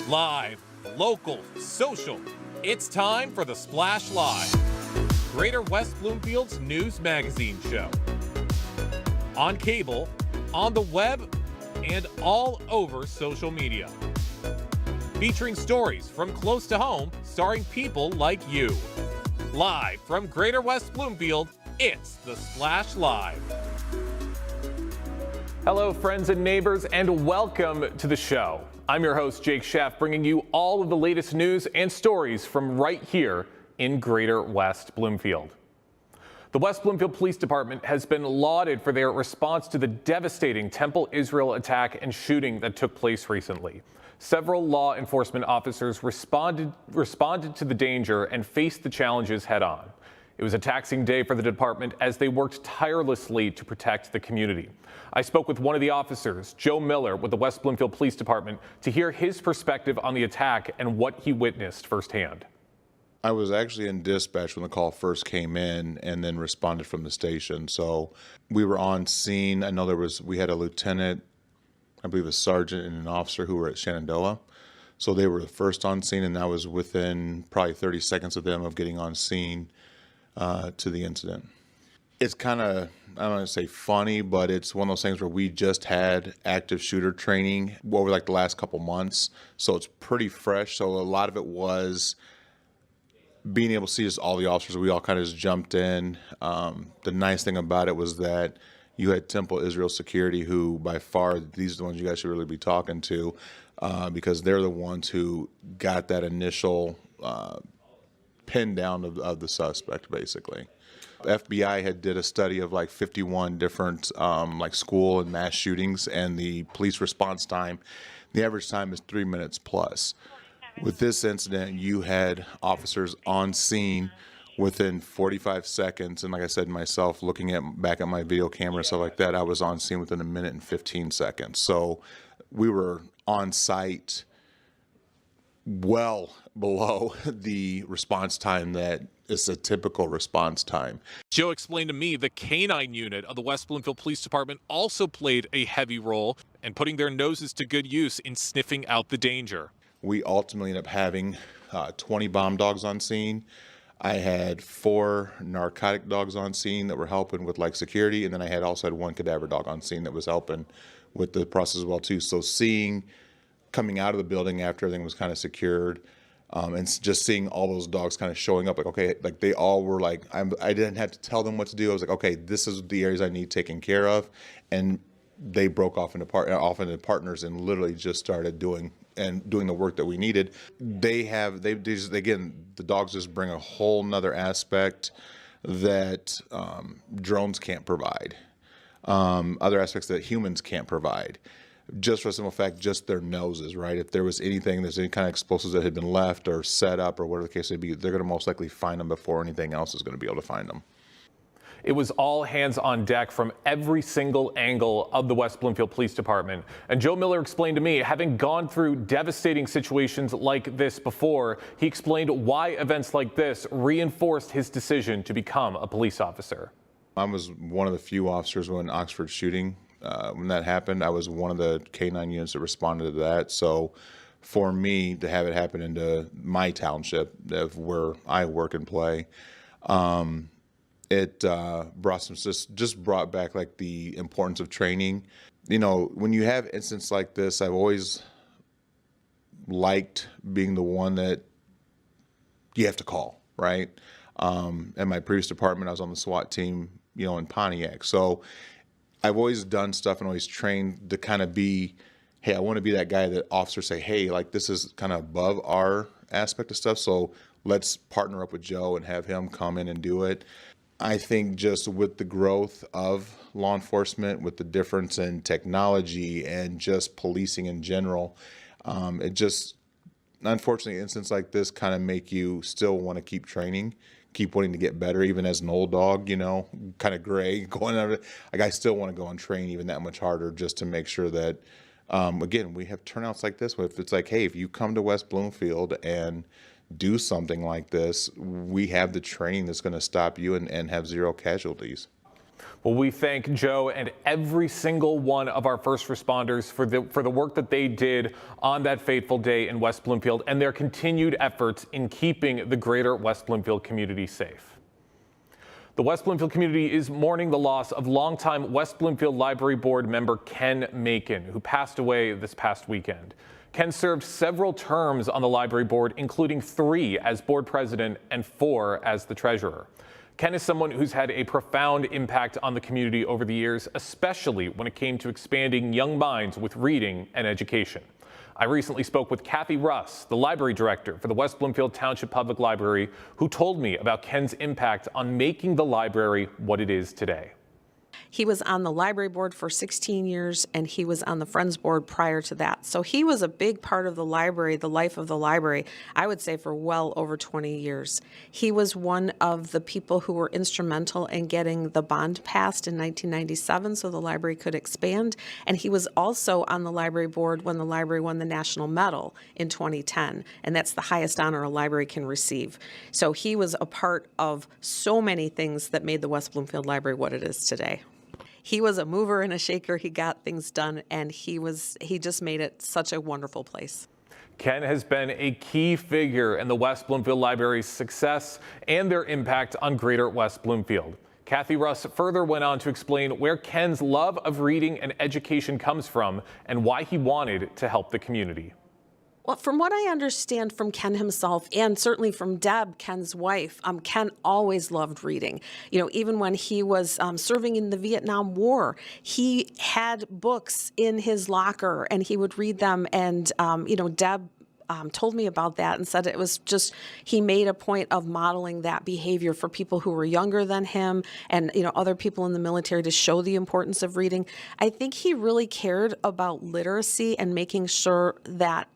Live, local, social. It's time for the Splash Live, Greater West Bloomfield's news magazine show. On cable, on the web, and all over social media. Featuring stories from close to home, starring people like you. Live from Greater West Bloomfield, it's the Splash Live. Hello, friends and neighbors, and welcome to the show. I'm your host, Jake Sheff, bringing you all of the latest news and stories from right here in Greater West Bloomfield. The West Bloomfield Police Department has been lauded for their response to the devastating Temple Israel attack and shooting that took place recently. Several law enforcement officers responded to the danger and faced the challenges head on. It was a taxing day for the department as they worked tirelessly to protect the community. I spoke with one of the officers, Joe Miller, with the West Bloomfield Police Department, to hear his perspective on the attack and what he witnessed firsthand. I was actually in dispatch when the call first came in and then responded from the station. So we were on scene. I know we had a lieutenant, I believe a sergeant and an officer who were at Shenandoah. So they were the first on scene, and I was within probably 30 seconds of them of getting on scene to the incident. It's kind of, I don't want to say funny, but it's one of those things where we just had active shooter training over like the last couple months. So it's pretty fresh. So a lot of it was being able to see just all the officers. We all kind of just jumped in. The nice thing about it was that you had Temple Israel Security, who by far, these are the ones you guys should really be talking to, because they're the ones who got that initial pin down of the suspect, basically. FBI had did a study of like 51 different like school and mass shootings, and the police response time, the average time is 3 minutes plus. With this incident, you had officers on scene within 45 seconds, and like I said myself, looking back at my video camera and stuff like that, I was on scene within a minute and 15 seconds. So we were on site well below the response time that is a typical response time. Joe explained to me the K-9 unit of the West Bloomfield Police Department also played a heavy role in putting their noses to good use in sniffing out the danger. We ultimately ended up having 20 bomb dogs on scene. I had 4 narcotic dogs on scene that were helping with like security, and then I also had 1 cadaver dog on scene that was helping with the process as well too. So coming out of the building after everything was kind of secured, and just seeing all those dogs kind of showing up, like, okay, like they all were like, I didn't have to tell them what to do. I was like, okay, this is the areas I need taken care of. And they broke off into partners and literally just started doing the work that we needed. Again, the dogs just bring a whole nother aspect that drones can't provide, other aspects that humans can't provide. Just for the simple fact, just their noses, right? If there's any kind of explosives that had been left or set up or whatever the case may be, they're going to most likely find them before anything else is going to be able to find them. It was all hands on deck from every single angle of the West Bloomfield Police Department. And Joe Miller explained to me, having gone through devastating situations like this before, he explained why events like this reinforced his decision to become a police officer. I was one of the few officers when Oxford shooting, when that happened. I was one of the K-9 units that responded to that. So for me to have it happen into my township of where I work and play, it brought back like the importance of training. You know, when you have incidents like this, I've always liked being the one that you have to call, right? In my previous department, I was on the SWAT team, in Pontiac. So I've always done stuff and always trained to kind of be, hey, I want to be that guy that officers say, hey, like this is kind of above our aspect of stuff. So let's partner up with Joe and have him come in and do it. I think just with the growth of law enforcement, with the difference in technology and just policing in general, it just, unfortunately, incidents like this kind of make you still want to keep training, keep wanting to get better, even as an old dog, kind of gray, going over. Like I still want to go and train even that much harder just to make sure that, again, we have turnouts like this. If it's like, hey, if you come to West Bloomfield and do something like this, we have the training that's going to stop you and have zero casualties. Well, we thank Joe and every single one of our first responders for the work that they did on that fateful day in West Bloomfield and their continued efforts in keeping the Greater West Bloomfield community safe. The West Bloomfield community is mourning the loss of longtime West Bloomfield Library Board member Ken Macon, who passed away this past weekend. Ken served several terms on the library board, including 3 as board president and 4 as the treasurer. Ken is someone who's had a profound impact on the community over the years, especially when it came to expanding young minds with reading and education. I recently spoke with Kathy Russ, the library director for the West Bloomfield Township Public Library, who told me about Ken's impact on making the library what it is today. He was on the library board for 16 years, and he was on the Friends board prior to that. So he was a big part of the library, the life of the library, I would say for well over 20 years. He was one of the people who were instrumental in getting the bond passed in 1997 so the library could expand. And he was also on the library board when the library won the National Medal in 2010. And that's the highest honor a library can receive. So he was a part of so many things that made the West Bloomfield Library what it is today. He was a mover and a shaker. He got things done, and he just made it such a wonderful place. Ken has been a key figure in the West Bloomfield Library's success and their impact on Greater West Bloomfield. Kathy Russ further went on to explain where Ken's love of reading and education comes from and why he wanted to help the community. Well, from what I understand from Ken himself, and certainly from Deb, Ken's wife, Ken always loved reading. You know, even when he was serving in the Vietnam War, he had books in his locker and he would read them. And, Deb told me about that and said it was just, he made a point of modeling that behavior for people who were younger than him and, other people in the military to show the importance of reading. I think he really cared about literacy and making sure that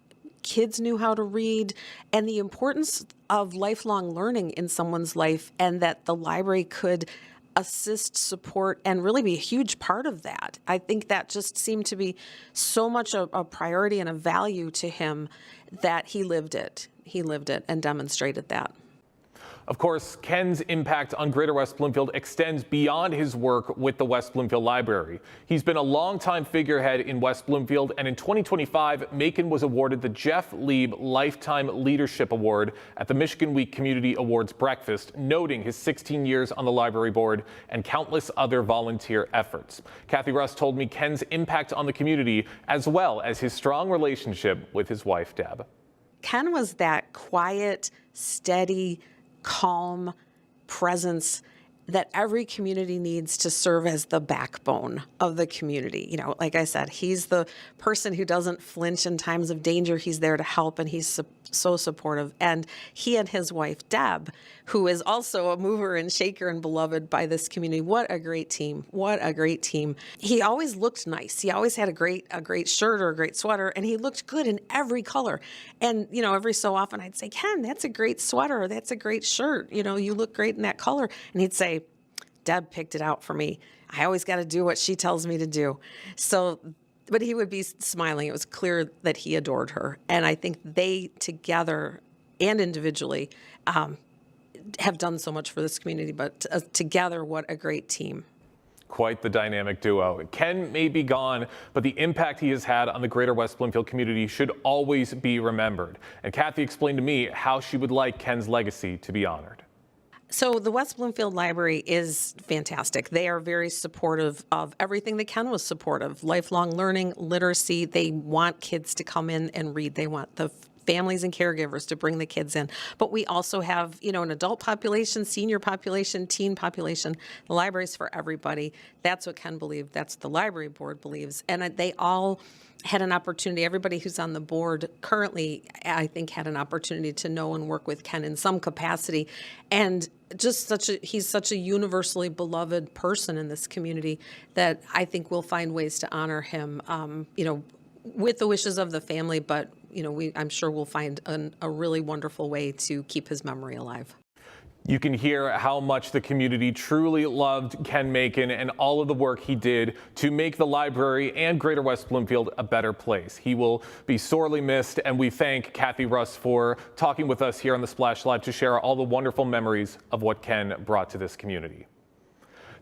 kids knew how to read and the importance of lifelong learning in someone's life, and that the library could assist, support, and really be a huge part of that. I think that just seemed to be so much a priority and a value to him that he lived it. He lived it and demonstrated that. Of course, Ken's impact on Greater West Bloomfield extends beyond his work with the West Bloomfield Library. He's been a longtime figurehead in West Bloomfield, and in 2025, Macon was awarded the Jeff Lieb Lifetime Leadership Award at the Michigan Week Community Awards Breakfast, noting his 16 years on the library board and countless other volunteer efforts. Kathy Russ told me Ken's impact on the community, as well as his strong relationship with his wife, Deb. Ken was that quiet, steady, calm presence that every community needs to serve as the backbone of the community. Like I said, he's the person who doesn't flinch in times of danger. He's there to help, and he's so supportive. And he and his wife, Deb, who is also a mover and shaker and beloved by this community. What a great team. What a great team. He always looked nice. He always had a great shirt or a great sweater, and he looked good in every color. And, every so often I'd say, Ken, that's a great sweater. That's a great shirt. You look great in that color. And he'd say, Deb picked it out for me. I always got to do what she tells me to do. But he would be smiling. It was clear that he adored her. And I think they together and individually have done so much for this community, but together, what a great team. Quite the dynamic duo. Ken may be gone, but the impact he has had on the Greater West Bloomfield community should always be remembered. And Kathy explained to me how she would like Ken's legacy to be honored. So the West Bloomfield Library is fantastic. They are very supportive of everything that Ken was supportive. Lifelong learning, literacy. They want kids to come in and read. They want the families and caregivers to bring the kids in. But we also have, an adult population, senior population, teen population. The library's for everybody. That's what Ken believed. That's what the library board believes. And they all had an opportunity. Everybody who's on the board currently, I think, had an opportunity to know and work with Ken in some capacity. And he's such a universally beloved person in this community that I think we'll find ways to honor him, with the wishes of the family, but I'm sure we'll find a really wonderful way to keep his memory alive. You can hear how much the community truly loved Ken Macon and all of the work he did to make the library and Greater West Bloomfield a better place. He will be sorely missed, and we thank Kathy Russ for talking with us here on the Splash Live to share all the wonderful memories of what Ken brought to this community.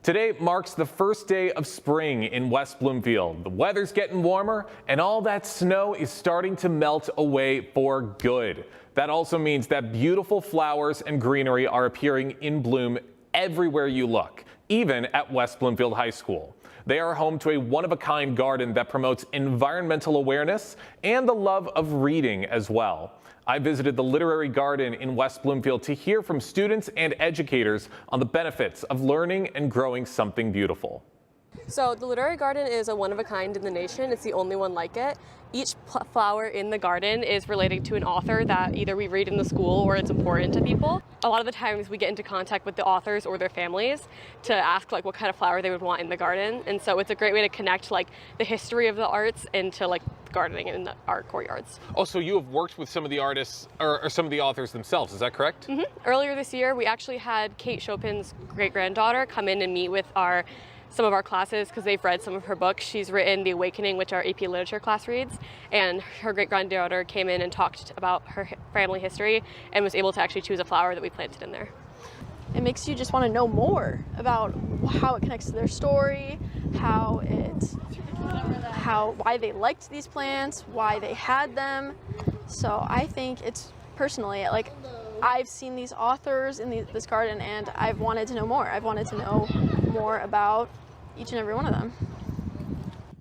Today marks the first day of spring in West Bloomfield. The weather's getting warmer and all that snow is starting to melt away for good. That also means that beautiful flowers and greenery are appearing in bloom everywhere you look, even at West Bloomfield High School. They are home to a one-of-a-kind garden that promotes environmental awareness and the love of reading as well. I visited the Literary Garden in West Bloomfield to hear from students and educators on the benefits of learning and growing something beautiful. So the Literary Garden is a one-of-a-kind in the nation. It's the only one like it. Each flower in the garden is related to an author that either we read in the school or it's important to people. A lot of the times we get into contact with the authors or their families to ask what kind of flower they would want in the garden. And so it's a great way to connect the history of the arts into gardening in our courtyards. Oh, so you have worked with some of the artists or some of the authors themselves, is that correct? Mm-hmm. Earlier this year, we actually had Kate Chopin's great-granddaughter come in and meet with some of our classes because they've read some of her books. She's written The Awakening, which our AP Literature class reads, and her great-granddaughter came in and talked about her family history and was able to actually choose a flower that we planted in there. It makes you just want to know more about how it connects to their story, why they liked these plants, why they had them. So I think it's personally, I've seen these authors in this garden and I've wanted to know more. I've wanted to know more about each and every one of them.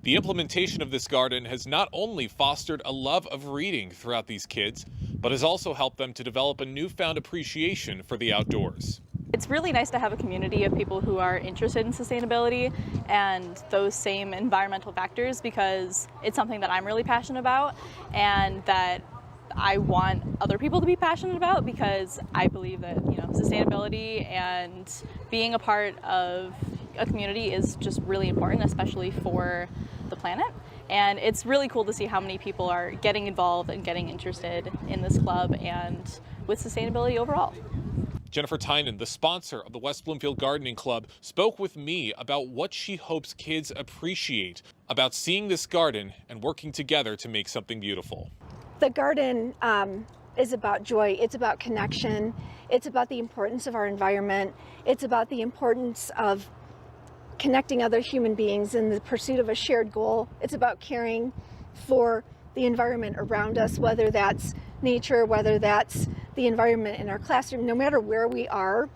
The implementation of this garden has not only fostered a love of reading throughout these kids, but has also helped them to develop a newfound appreciation for the outdoors. It's really nice to have a community of people who are interested in sustainability and those same environmental factors, because it's something that I'm really passionate about and that I want other people to be passionate about, because I believe that sustainability and being a part of a community is just really important, especially for the planet. And it's really cool to see how many people are getting involved and getting interested in this club and with sustainability overall. Jennifer Tynan, the sponsor of the West Bloomfield Gardening Club, spoke with me about what she hopes kids appreciate about seeing this garden and working together to make something beautiful. The garden is about joy, it's about connection, it's about the importance of our environment, it's about the importance of connecting other human beings in the pursuit of a shared goal. It's about caring for the environment around us, whether that's nature, whether that's the environment in our classroom, no matter where we are,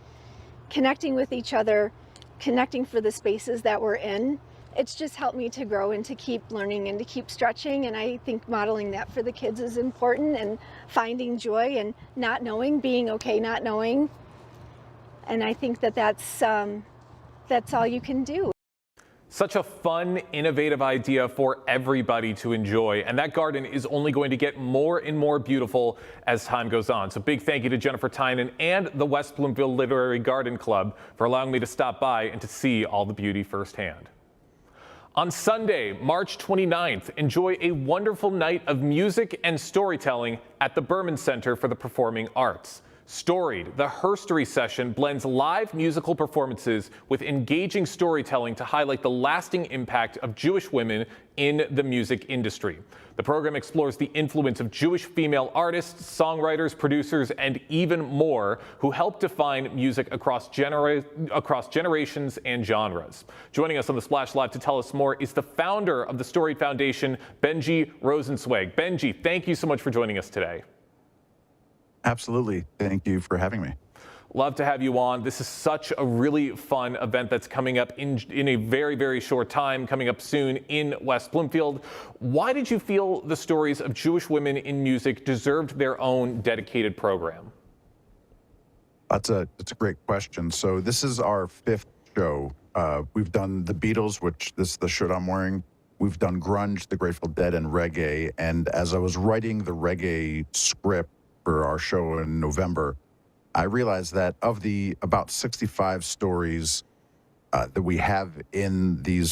connecting with each other, connecting for the spaces that we're in. It's just helped me to grow and to keep learning and to keep stretching, and I think modeling that for the kids is important, and finding joy and not knowing, being okay not knowing. And I think that's all you can do. Such a fun, innovative idea for everybody to enjoy, and that garden is only going to get more and more beautiful as time goes on. So big thank you to Jennifer Tynan and the West Bloomfield Literary Garden Club for allowing me to stop by and to see all the beauty firsthand. On Sunday, March 29th, enjoy a wonderful night of music and storytelling at the Berman Center for the Performing Arts. Storied, the Herstory session blends live musical performances with engaging storytelling to highlight the lasting impact of Jewish women in the music industry. The program explores the influence of Jewish female artists, songwriters, producers, and even more who help define music across generations and genres. Joining us on the Splash Live to tell us more is the founder of the Storied Foundation, Benji Rosenzweig. Benji, thank you so much for joining us today. Absolutely. Thank you for having me. Love to have you on. This is such a really fun event that's coming up in a very, very short time, coming up soon in West Bloomfield. Why did you feel the stories of Jewish women in music deserved their own dedicated program? That's a great question. So this is our 5th show. We've done the Beatles, which this is the shirt I'm wearing. We've done grunge, the Grateful Dead, and reggae. And as I was writing the reggae script for our show in November, I realized that of the about 65 stories that we have in the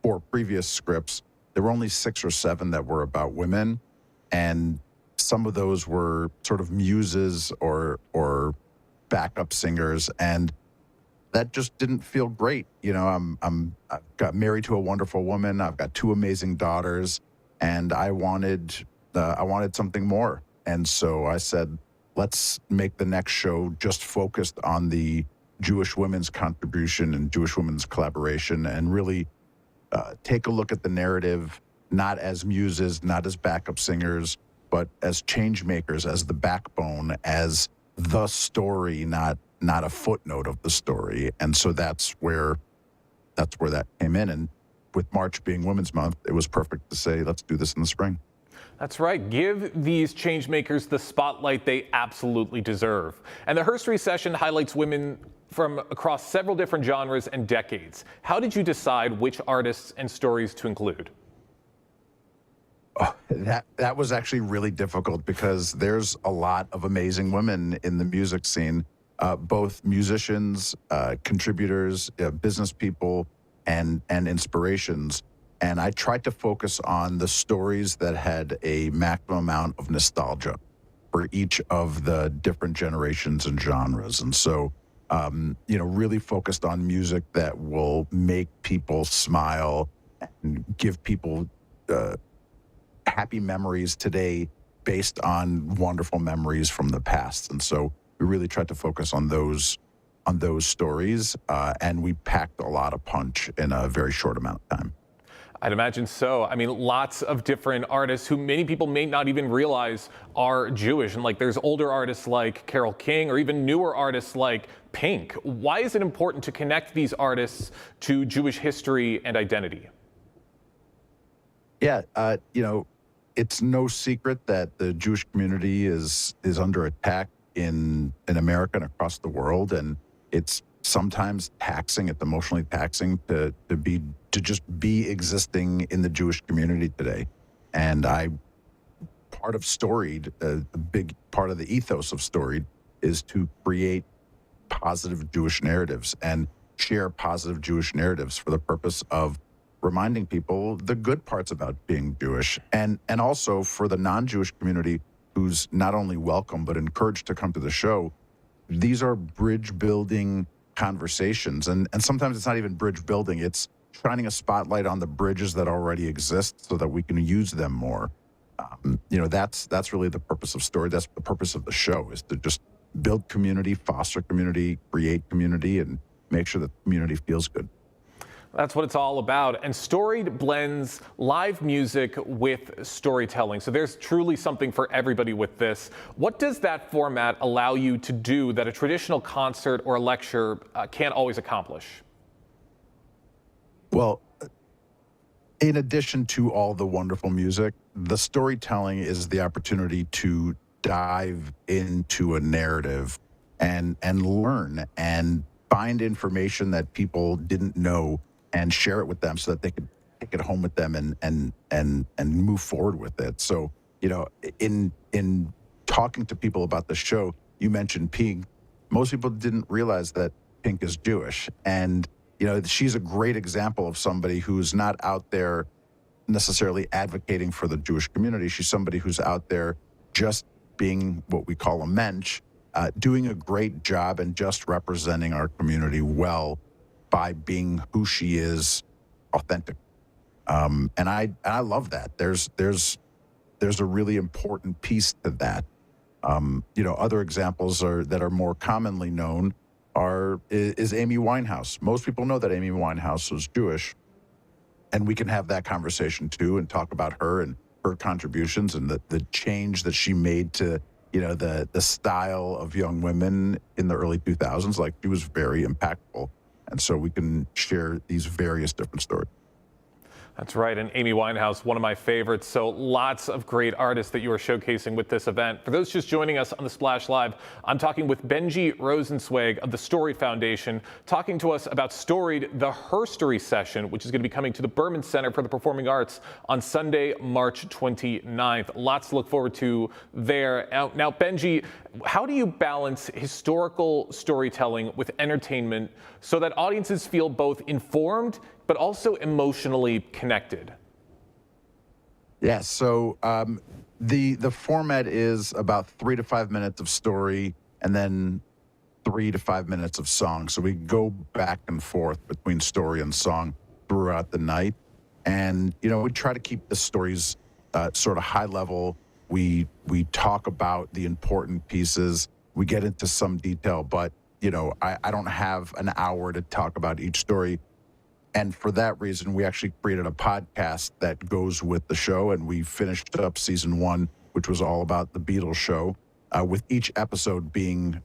4 previous scripts, there were only 6 or 7 that were about women, and some of those were sort of muses or backup singers, and that just didn't feel great. I've got married to a wonderful woman. I've got 2 amazing daughters, and I wanted something more. And so I said, let's make the next show just focused on the Jewish women's contribution and Jewish women's collaboration, and really take a look at the narrative, not as muses, not as backup singers, but as change makers, as the backbone, as the story, not a footnote of the story. And so that's where that came in. And with March being Women's Month, it was perfect to say, let's do this in the spring. That's right. Give these change makers the spotlight they absolutely deserve. And the Herstory session highlights women from across several different genres and decades. How did you decide which artists and stories to include? Oh, that was actually really difficult because there's a lot of amazing women in the music scene, both musicians, contributors, business people, and inspirations. And I tried to focus on the stories that had a maximum amount of nostalgia for each of the different generations and genres. And so, really focused on music that will make people smile and give people happy memories today based on wonderful memories from the past. And so we really tried to focus on those stories, and we packed a lot of punch in a very short amount of time. I'd imagine so. I mean, lots of different artists who many people may not even realize are Jewish. And there's older artists like Carole King, or even newer artists like Pink. Why is it important to connect these artists to Jewish history and identity? Yeah, it's no secret that the Jewish community is under attack in America and across the world, and it's sometimes taxing. It's emotionally taxing to just be existing in the Jewish community today. And part of Storied, a big part of the ethos of Storied, is to create positive Jewish narratives and share positive Jewish narratives for the purpose of reminding people the good parts about being Jewish, and also for the non-Jewish community who's not only welcome but encouraged to come to the show. These are bridge building conversations, and sometimes it's not even bridge building, it's shining a spotlight on the bridges that already exist so that we can use them more. That's really the purpose of Story. That's the purpose of the show, is to just build community, foster community, create community, and make sure that the community feels good. That's what it's all about. And Storied blends live music with storytelling. So there's truly something for everybody with this. What does that format allow you to do that a traditional concert or a lecture can't always accomplish? Well, in addition to all the wonderful music, the storytelling is the opportunity to dive into a narrative and learn and find information that people didn't know and share it with them so that they could take it home with them and move forward with it. So, in talking to people about the show, you mentioned Pink. Most people didn't realize that Pink is Jewish. And, she's a great example of somebody who's not out there necessarily advocating for the Jewish community. She's somebody who's out there just being what we call a mensch, doing a great job and just representing our community well by being who she is, authentic. And I love that. There's a really important piece to that. Other examples that are more commonly known is Amy Winehouse. Most people know that Amy Winehouse was Jewish, and we can have that conversation too and talk about her and her contributions and the change that she made to the style of young women in the early 2000s. She was very impactful. And so we can share these various different stories. That's right. And Amy Winehouse, one of my favorites. So lots of great artists that you are showcasing with this event. For those just joining us on the Splash Live, I'm talking with Benji Rosenzweig of the Storied Foundation, talking to us about Storied, the Herstory session, which is going to be coming to the Berman Center for the Performing Arts on Sunday, March 29th. Lots to look forward to there. Now, Benji, how do you balance historical storytelling with entertainment so that audiences feel both informed but also emotionally connected? Yeah, so the format is about 3 to 5 minutes of story and then 3 to 5 minutes of song. So we go back and forth between story and song throughout the night. And, we try to keep the stories sort of high level. We talk about the important pieces. We get into some detail, but I don't have an hour to talk about each story. And for that reason, we actually created a podcast that goes with the show. And we finished up season 1, which was all about the Beatles show, with each episode being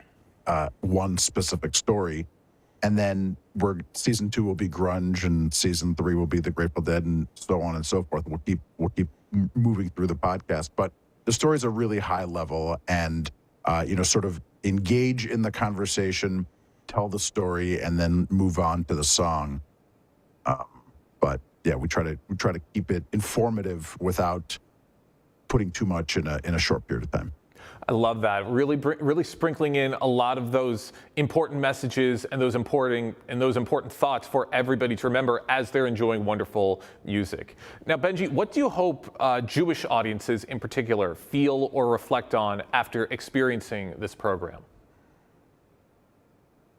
one specific story. And then season 2 will be grunge, and season 3 will be the Grateful Dead, and so on and so forth. We'll keep moving through the podcast. But the stories are really high level and, sort of engage in the conversation, tell the story, and then move on to the song. But yeah, we try to keep it informative without putting too much in a short period of time. I love that. Really sprinkling in a lot of those important messages and those important thoughts for everybody to remember as they're enjoying wonderful music. Now, Benji, what do you hope Jewish audiences in particular feel or reflect on after experiencing this program?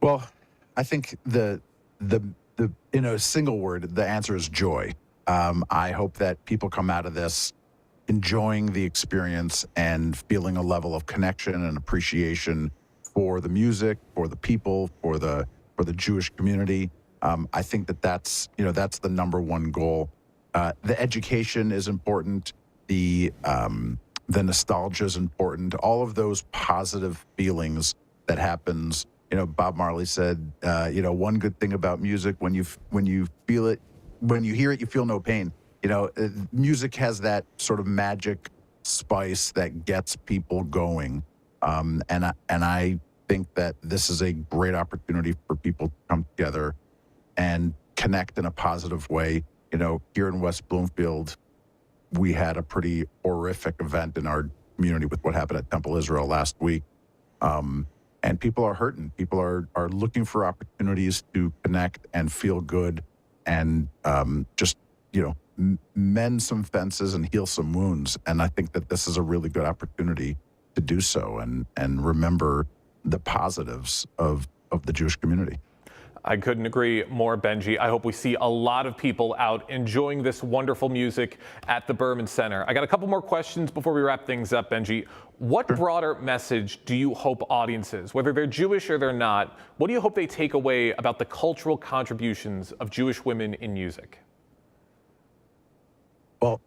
Well, I think the in a single word, the answer is joy. I hope that people come out of this enjoying the experience and feeling a level of connection and appreciation for the music, for the people, for the Jewish community. I think that's the number one goal. The education is important. The nostalgia is important. All of those positive feelings that happens. Bob Marley said, one good thing about music, when you feel it, when you hear it, you feel no pain. Music has that sort of magic spice that gets people going. And I think that this is a great opportunity for people to come together and connect in a positive way. Here in West Bloomfield, we had a pretty horrific event in our community with what happened at Temple Israel last week. And people are hurting. People are looking for opportunities to connect and feel good and just, mend some fences and heal some wounds. And I think that this is a really good opportunity to do so and remember the positives of the Jewish community. I couldn't agree more, Benji. I hope we see a lot of people out enjoying this wonderful music at the Berman Center. I got a couple more questions before we wrap things up, Benji. What broader message do you hope audiences, whether they're Jewish or they're not, what do you hope they take away about the cultural contributions of Jewish women in music? Well,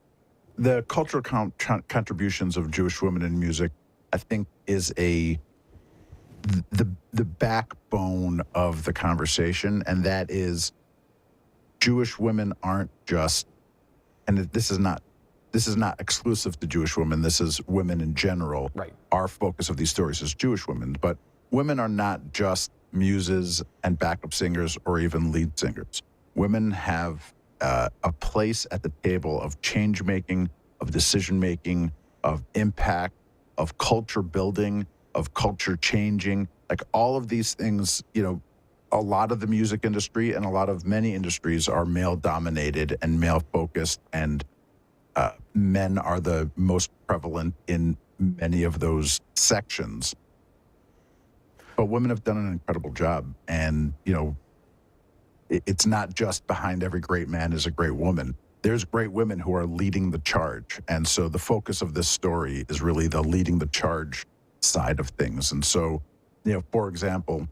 the cultural contributions of Jewish women in music, I think, is the backbone of the conversation, and that is Jewish women aren't just, and this is not exclusive to Jewish women. This is women in general. Right. Our focus of these stories is Jewish women, but women are not just muses and backup singers or even lead singers. Women have a place at the table of change making, of decision making, of impact, of culture building, of culture changing. Like all of these things, a lot of the music industry and a lot of many industries are male dominated and male focused, and men are the most prevalent in many of those sections. But women have done an incredible job, and it's not just behind every great man is a great woman. There's great women who are leading the charge. And so the focus of this story is really the leading the charge side of things. And so, for example,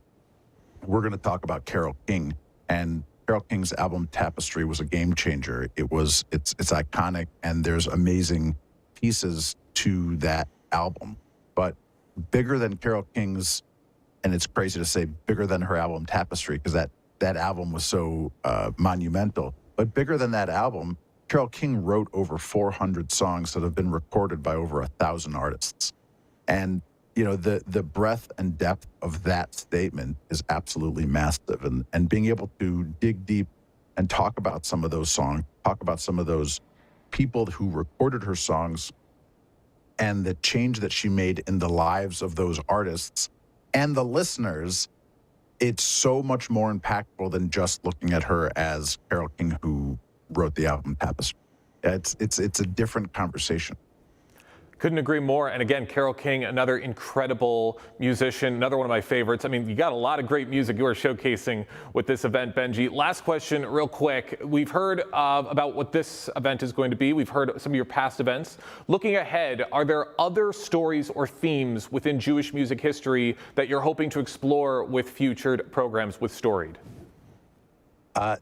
we're going to talk about Carole King, and Carole King's album Tapestry was a game changer. It's iconic, and there's amazing pieces to that album. But bigger than Carole King's, and it's crazy to say bigger than her album Tapestry, because that album was so monumental. But bigger than that album, Carole King wrote over 400 songs that have been recorded by over 1,000 artists. And, the breadth and depth of that statement is absolutely massive. And being able to dig deep and talk about some of those songs, talk about some of those people who recorded her songs and the change that she made in the lives of those artists and the listeners, it's so much more impactful than just looking at her as Carole King who wrote the album Tapestry. It's a different conversation. Couldn't agree more. And again, Carole King, another incredible musician, another one of my favorites. I mean, you got a lot of great music you are showcasing with this event, Benji. Last question, real quick. We've heard about what this event is going to be. We've heard some of your past events. Looking ahead, are there other stories or themes within Jewish music history that you're hoping to explore with future programs with Storied?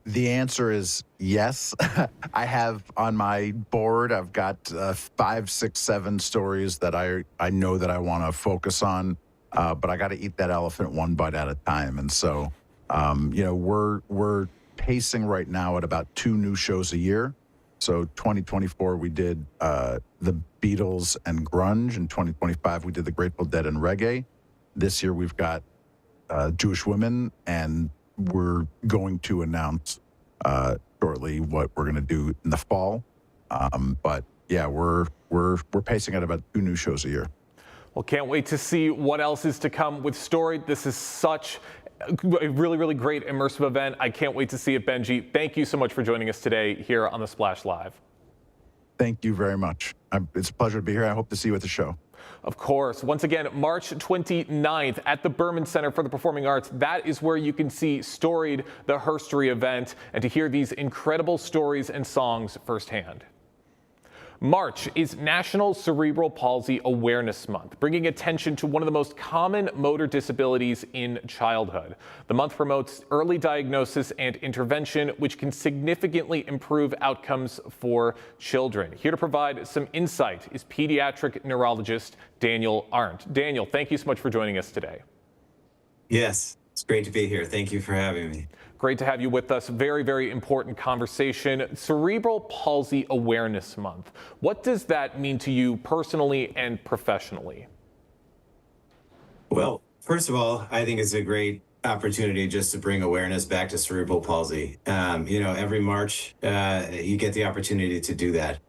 The answer is yes. I have on my board, I've got 5, 6, 7 stories that I know that I want to focus on, but I got to eat that elephant one bite at a time. And so, we're pacing right now at about 2 new shows a year. So 2024, we did the Beatles and grunge. In 2025, we did the Grateful Dead and reggae. This year, we've got Jewish women, and we're going to announce shortly what we're going to do in the fall. But yeah, we're pacing at about 2 new shows a year. Well, can't wait to see what else is to come with Storied. This is such a really, really great immersive event. I can't wait to see it, Benji. Thank you so much for joining us today here on the Splash Live. Thank you very much. It's a pleasure to be here. I hope to see you at the show. Of course. Once again, March 29th at the Berman Center for the Performing Arts. That is where you can see Storied, the Herstory event, and to hear these incredible stories and songs firsthand. March is National Cerebral Palsy Awareness Month, bringing attention to one of the most common motor disabilities in childhood. The month promotes early diagnosis and intervention, which can significantly improve outcomes for children. Here to provide some insight is pediatric neurologist Daniel Arndt. Daniel, thank you so much for joining us today. Yes, it's great to be here. Thank you for having me. Great to have you with us. Very, very important conversation. Cerebral Palsy Awareness Month. What does that mean to you personally and professionally? Well, first of all, I think it's a great opportunity just to bring awareness back to cerebral palsy. Every March, you get the opportunity to do that.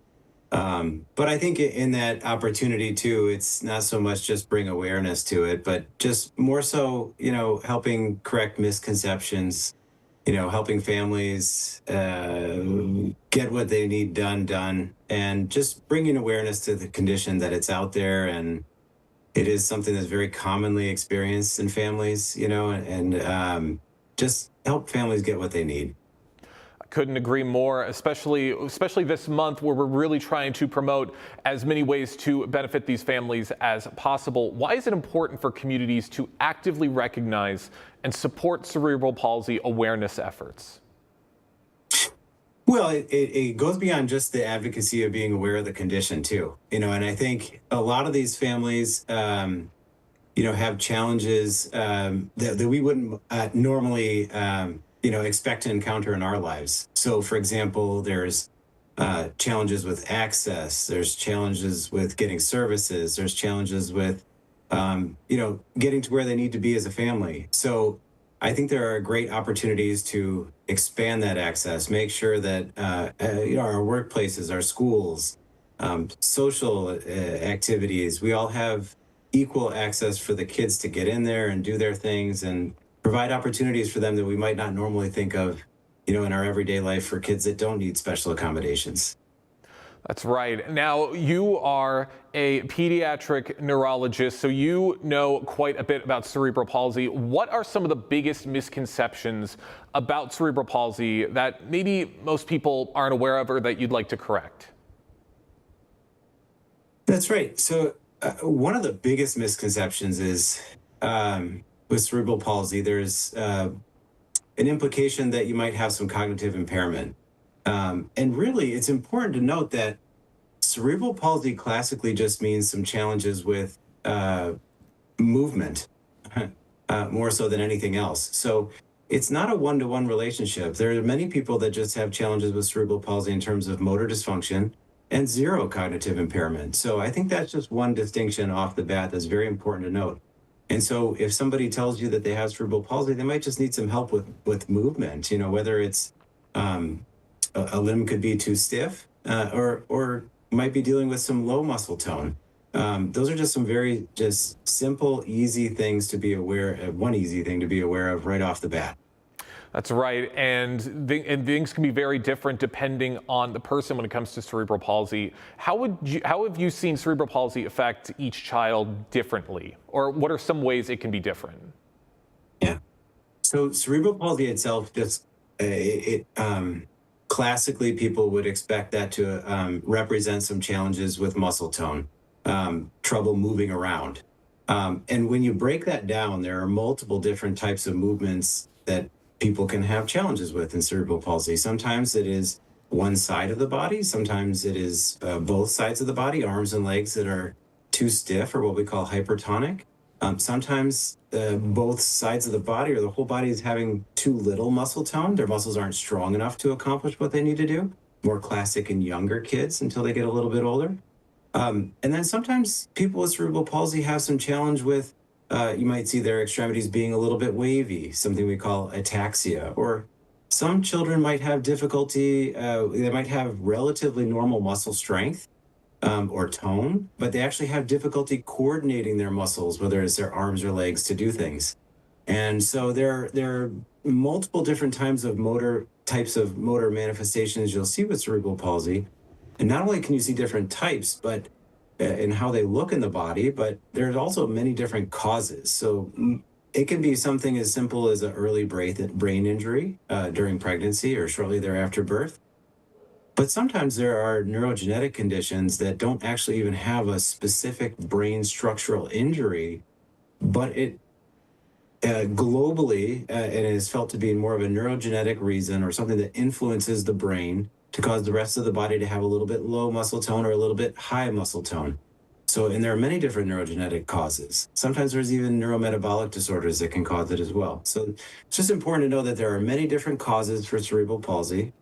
But I think in that opportunity too, it's not so much just bring awareness to it, but just more so, helping correct misconceptions, helping families get what they need done, and just bringing awareness to the condition that it's out there. And it is something that's very commonly experienced in families, and just help families get what they need. Couldn't agree more, especially this month where we're really trying to promote as many ways to benefit these families as possible. Why is it important for communities to actively recognize and support cerebral palsy awareness efforts? Well, it goes beyond just the advocacy of being aware of the condition too, and I think a lot of these families, have challenges that we wouldn't normally expect to encounter in our lives. So, for example, there's challenges with access, there's challenges with getting services, there's challenges with, getting to where they need to be as a family. So I think there are great opportunities to expand that access, make sure that, our workplaces, our schools, social activities, we all have equal access for the kids to get in there and do their things and provide opportunities for them that we might not normally think of, in our everyday life for kids that don't need special accommodations. That's right. Now, you are a pediatric neurologist, so you know quite a bit about cerebral palsy. What are some of the biggest misconceptions about cerebral palsy that maybe most people aren't aware of or that you'd like to correct? That's right. So one of the biggest misconceptions is with cerebral palsy, there's an implication that you might have some cognitive impairment. And really, it's important to note that cerebral palsy classically just means some challenges with movement, more so than anything else. So it's not a one-to-one relationship. There are many people that just have challenges with cerebral palsy in terms of motor dysfunction and zero cognitive impairment. So I think that's just one distinction off the bat that's very important to note. And so if somebody tells you that they have cerebral palsy, they might just need some help with movement, whether it's a limb could be too stiff or might be dealing with some low muscle tone. Those are just some very simple, easy things to be aware of, one easy thing to be aware of right off the bat. That's right, and things can be very different depending on the person when it comes to cerebral palsy. How have you seen cerebral palsy affect each child differently, or what are some ways it can be different? Yeah. So cerebral palsy itself, just classically people would expect that to represent some challenges with muscle tone, trouble moving around. And when you break that down, there are multiple different types of movements that people can have challenges with in cerebral palsy. Sometimes it is one side of the body. Sometimes it is both sides of the body, arms and legs that are too stiff or what we call hypertonic. Sometimes both sides of the body or the whole body is having too little muscle tone. Their muscles aren't strong enough to accomplish what they need to do. More classic in younger kids until they get a little bit older. And then sometimes people with cerebral palsy have some challenge with, you might see their extremities being a little bit wavy, something we call ataxia, or some children might have difficulty, they might have relatively normal muscle strength or tone, but they actually have difficulty coordinating their muscles, whether it's their arms or legs, to do things. And so there are multiple different types of motor manifestations you'll see with cerebral palsy. And not only can you see different types, but in how they look in the body, but there's also many different causes. So it can be something as simple as an early brain injury during pregnancy or shortly thereafter birth. But sometimes there are neurogenetic conditions that don't actually even have a specific brain structural injury, but it globally, it is felt to be more of a neurogenetic reason or something that influences the brain to cause the rest of the body to have a little bit low muscle tone or a little bit high muscle tone. So, and there are many different neurogenetic causes. Sometimes there's even neurometabolic disorders that can cause it as well. So it's just important to know that there are many different causes for cerebral palsy,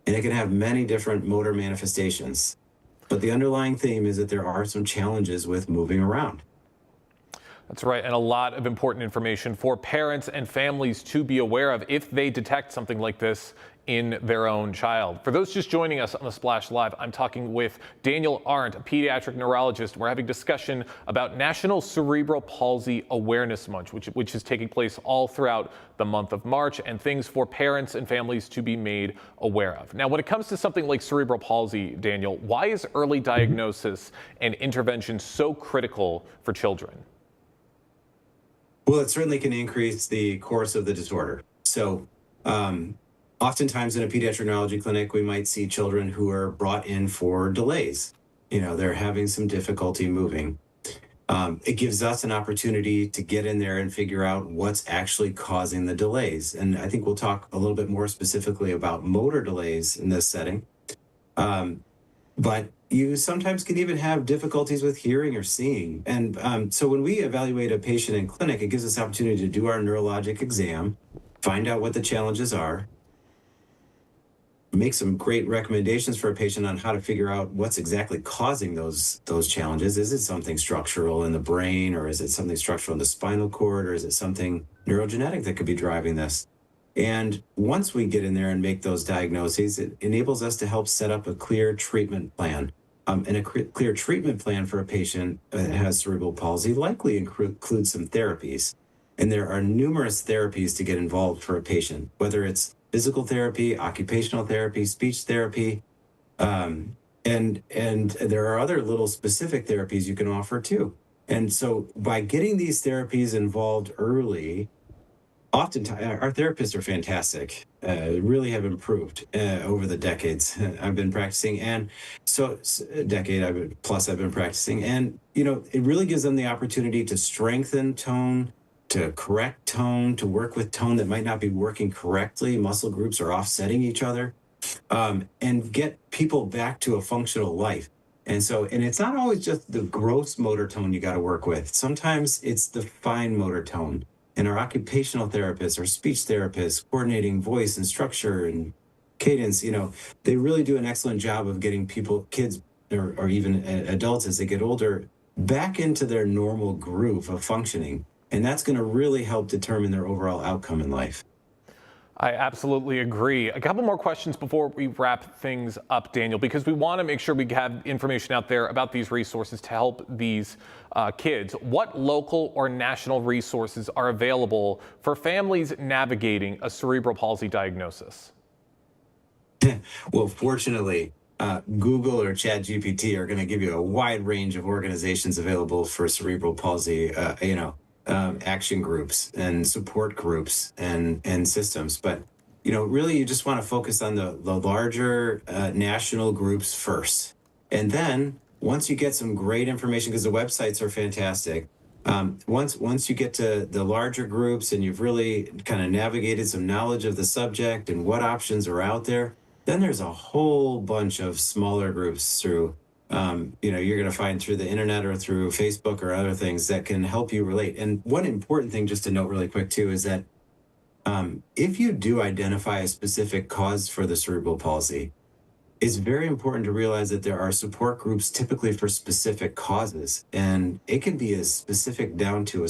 and it can have many different motor manifestations. But the underlying theme is that there are some challenges with moving around. That's right, and a lot of important information for parents and families to be aware of if they detect something like this in their own child. For those just joining us on the Splash Live, I'm talking with Daniel Arndt, a pediatric neurologist. We're having discussion about National Cerebral Palsy Awareness Month, which is taking place all throughout the month of March, and things for parents and families to be made aware of. Now, when it comes to something like cerebral palsy, Daniel, why is early diagnosis and intervention so critical for children? Well, it certainly can increase the course of the disorder. So, oftentimes in a pediatric neurology clinic, we might see children who are brought in for delays. You know, they're having some difficulty moving. It gives us an opportunity to get in there and figure out what's actually causing the delays. And I think we'll talk a little bit more specifically about motor delays in this setting. But you sometimes can even have difficulties with hearing or seeing. And so when we evaluate a patient in clinic, it gives us the opportunity to do our neurologic exam, find out what the challenges are, make some great recommendations for a patient on how to figure out what's exactly causing those challenges. Is it something structural in the brain, or is it something structural in the spinal cord, or is it something neurogenetic that could be driving this? And once we get in there and make those diagnoses, it enables us to help set up a clear treatment plan. And a clear treatment plan for a patient that has cerebral palsy likely includes some therapies. And there are numerous therapies to get involved for a patient, whether it's physical therapy, occupational therapy, speech therapy, and there are other little specific therapies you can offer too. And so by getting these therapies involved early, oftentimes our therapists are fantastic, really have improved over the decades I've been practicing. And so a decade plus I've been practicing. And, you know, it really gives them the opportunity to strengthen tone, to correct tone, to work with tone that might not be working correctly. Muscle groups are offsetting each other, and get people back to a functional life. And it's not always just the gross motor tone you got to work with. Sometimes it's the fine motor tone. And our occupational therapists, our speech therapists, coordinating voice and structure and cadence, you know, they really do an excellent job of getting kids, or even adults as they get older, back into their normal groove of functioning. And that's going to really help determine their overall outcome in life. I absolutely agree. A couple more questions before we wrap things up, Daniel, because we want to make sure we have information out there about these resources to help these kids. What local or national resources are available for families navigating a cerebral palsy diagnosis? Well, fortunately, Google or ChatGPT are going to give you a wide range of organizations available for cerebral palsy, action groups and support groups and systems. But, really you just want to focus on the larger national groups first. And then once you get some great information, because the websites are fantastic, once you get to the larger groups and you've really kind of navigated some knowledge of the subject and what options are out there, then there's a whole bunch of smaller groups through, you're going to find through the internet or through Facebook or other things that can help you relate. And one important thing just to note really quick too is that if you do identify a specific cause for the cerebral palsy, it's very important to realize that there are support groups typically for specific causes, and it can be as specific down to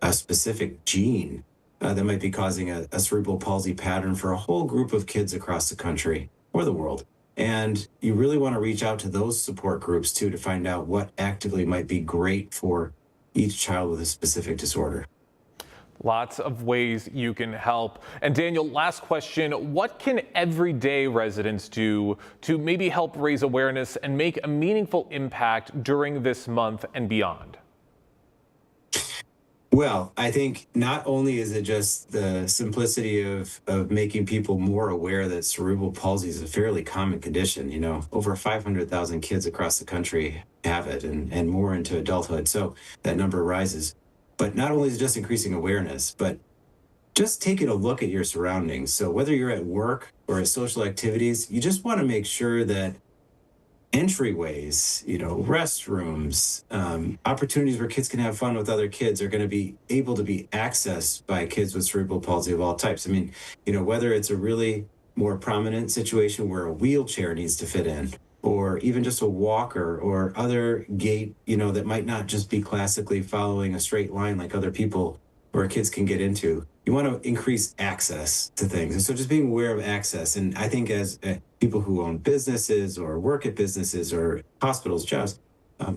a specific gene that might be causing a cerebral palsy pattern for a whole group of kids across the country or the world. And you really want to reach out to those support groups too to find out what actively might be great for each child with a specific disorder. Lots of ways you can help. And Daniel, last question, what can everyday residents do to maybe help raise awareness and make a meaningful impact during this month and beyond? Well, I think not only is it just the simplicity of making people more aware that cerebral palsy is a fairly common condition. Over 500,000 kids across the country have it and more into adulthood. So that number rises. But not only is it just increasing awareness, but just taking a look at your surroundings. So whether you're at work or at social activities, you just want to make sure that entryways, restrooms, opportunities where kids can have fun with other kids are going to be able to be accessed by kids with cerebral palsy of all types. I mean, whether it's a really more prominent situation where a wheelchair needs to fit in, or even just a walker or other gait, that might not just be classically following a straight line like other people or kids can get into. You want to increase access to things. And so just being aware of access. And I think as people who own businesses or work at businesses or hospitals, jobs,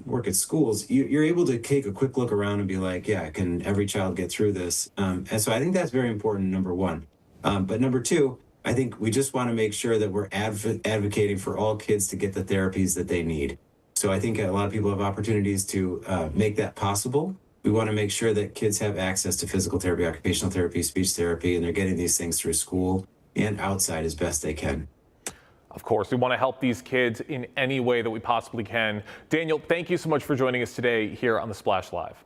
work at schools, you're able to take a quick look around and be like, yeah, can every child get through this? And so I think that's very important, number one. But number two, I think we just want to make sure that we're advocating for all kids to get the therapies that they need. So I think a lot of people have opportunities to make that possible. We want to make sure that kids have access to physical therapy, occupational therapy, speech therapy, and they're getting these things through school and outside as best they can. Of course, we want to help these kids in any way that we possibly can. Daniel, thank you so much for joining us today here on the Splash Live.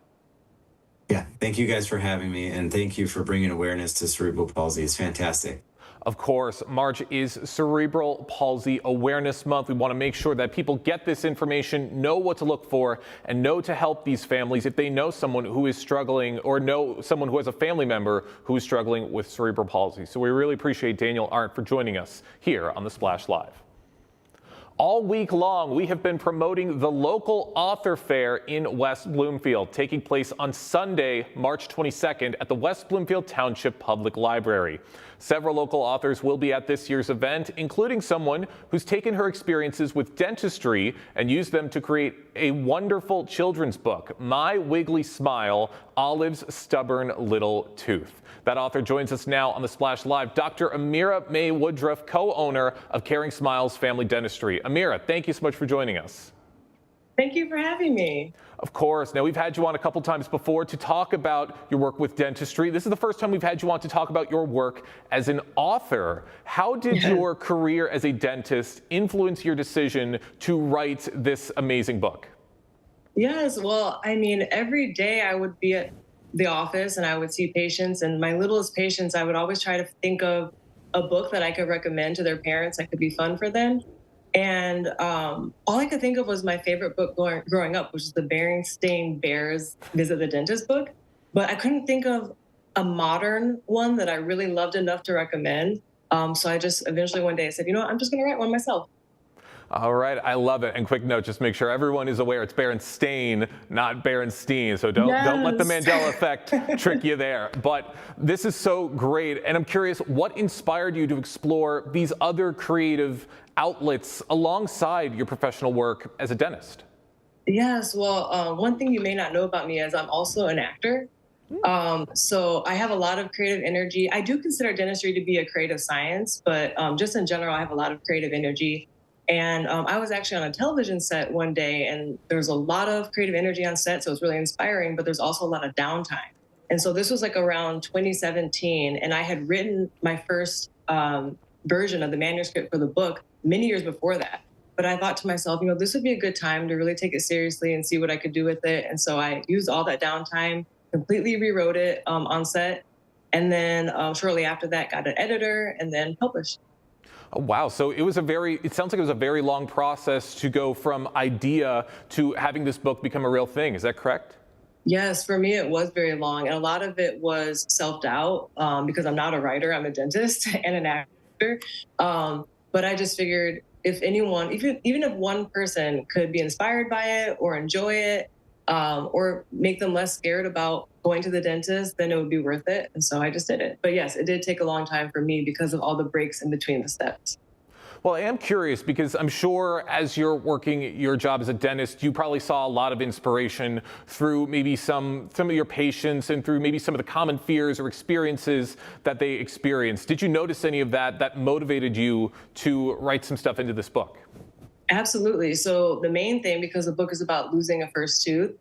Yeah, thank you guys for having me, and thank you for bringing awareness to cerebral palsy. It's fantastic. Of course, March is Cerebral Palsy Awareness Month. We want to make sure that people get this information, know what to look for, and know to help these families if they know someone who is struggling or know someone who has a family member who is struggling with cerebral palsy. So we really appreciate Daniel Arndt for joining us here on the Splash Live. All week long, we have been promoting the local author fair in West Bloomfield, taking place on Sunday, March 22nd at the West Bloomfield Township Public Library. Several local authors will be at this year's event, including someone who's taken her experiences with dentistry and used them to create a wonderful children's book, My Wiggly Smile, Olive's Stubborn Little Tooth. That author joins us now on the Splash Live, Dr. Amira May Woodruff, co-owner of Caring Smiles Family Dentistry. Amira, thank you so much for joining us. Thank you for having me. Of course. Now, we've had you on a couple times before to talk about your work with dentistry. This is the first time we've had you on to talk about your work as an author. How did your career as a dentist influence your decision to write this amazing book? Yes, well, I mean, every day I would be at the office and I would see patients, and my littlest patients, I would always try to think of a book that I could recommend to their parents that could be fun for them. And all I could think of was my favorite book growing up, which is the Berenstain Bears Visit the Dentist book. But I couldn't think of a modern one that I really loved enough to recommend. So I just eventually one day I said, you know what, I'm just going to write one myself. All right, I love it. And quick note, just make sure everyone is aware it's Berenstain, not Berenstein. So don't let the Yes. Mandela effect trick you there. But this is so great. And I'm curious, what inspired you to explore these other creative outlets alongside your professional work as a dentist? Yes, well, one thing you may not know about me is I'm also an actor. So I have a lot of creative energy. I do consider dentistry to be a creative science, but just in general, I have a lot of creative energy. And I was actually on a television set one day, and there's a lot of creative energy on set, so it's really inspiring, but there's also a lot of downtime. And so this was like around 2017, and I had written my first version of the manuscript for the book many years before that. But I thought to myself, this would be a good time to really take it seriously and see what I could do with it. And so I used all that downtime, completely rewrote it on set, and then shortly after that got an editor and then published. Oh, wow. So it sounds like it was a very long process to go from idea to having this book become a real thing. Is that correct? Yes, for me, it was very long. And a lot of it was self-doubt because I'm not a writer, I'm a dentist and an actor. But I just figured if anyone, even if one person could be inspired by it or enjoy it, or make them less scared about going to the dentist, then it would be worth it. And so I just did it. But yes, it did take a long time for me because of all the breaks in between the steps. Well, I am curious because I'm sure as you're working your job as a dentist, you probably saw a lot of inspiration through maybe some of your patients and through maybe some of the common fears or experiences that they experienced. Did you notice any of that motivated you to write some stuff into this book? Absolutely. So the main thing, because the book is about losing a first tooth,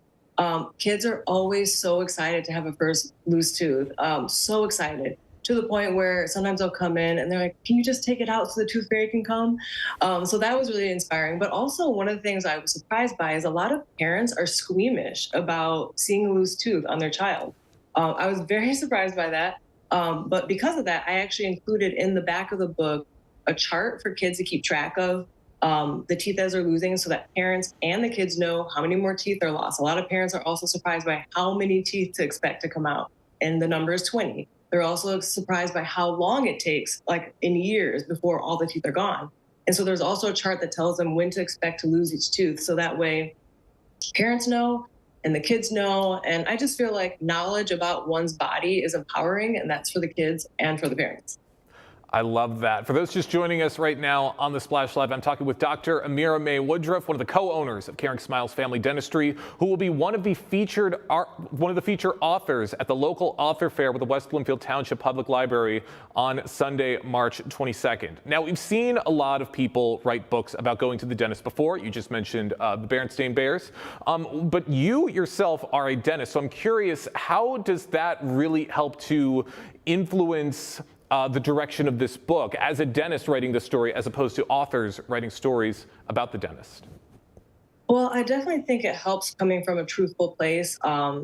kids are always so excited to have a first loose tooth, so excited to the point where sometimes they'll come in and they're like, can you just take it out so the tooth fairy can come? So that was really inspiring. But also one of the things I was surprised by is a lot of parents are squeamish about seeing a loose tooth on their child. I was very surprised by that. But because of that, I actually included in the back of the book a chart for kids to keep track of the teeth as they're losing so that parents and the kids know how many more teeth are lost. A lot of parents are also surprised by how many teeth to expect to come out, and the number is 20. They're also surprised by how long it takes, like in years, before all the teeth are gone. And so there's also a chart that tells them when to expect to lose each tooth. So that way parents know and the kids know. And I just feel like knowledge about one's body is empowering, and that's for the kids and for the parents. I love that. For those just joining us right now on the Splash Live, I'm talking with Dr. Amira Mae Woodruff, one of the co-owners of Caring Smiles Family Dentistry, who will be one of the feature authors at the local author fair with the West Bloomfield Township Public Library on Sunday, March 22nd. Now, we've seen a lot of people write books about going to the dentist before. You just mentioned the Berenstain Bears, but you yourself are a dentist. So I'm curious, how does that really help to influence the direction of this book as a dentist writing this story as opposed to authors writing stories about the dentist? Well, I definitely think it helps coming from a truthful place,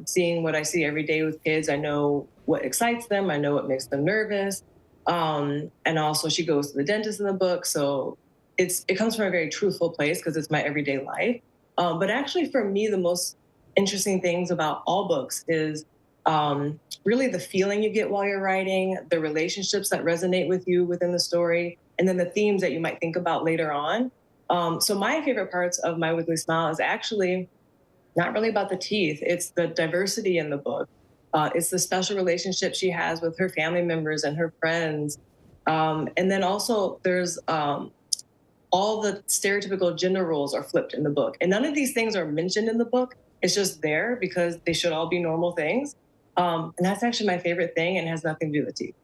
seeing what I see every day with kids. I know what excites them. I know what makes them nervous. And also she goes to the dentist in the book. So it comes from a very truthful place because it's my everyday life. But actually for me, the most interesting things about all books is really the feeling you get while you're writing, the relationships that resonate with you within the story, and then the themes that you might think about later on. So my favorite parts of My Weekly Smile is actually not really about the teeth. It's the diversity in the book. It's the special relationship she has with her family members and her friends. And then also there's all the stereotypical gender roles are flipped in the book. And none of these things are mentioned in the book. It's just there because they should all be normal things. And that's actually my favorite thing and has nothing to do with teeth.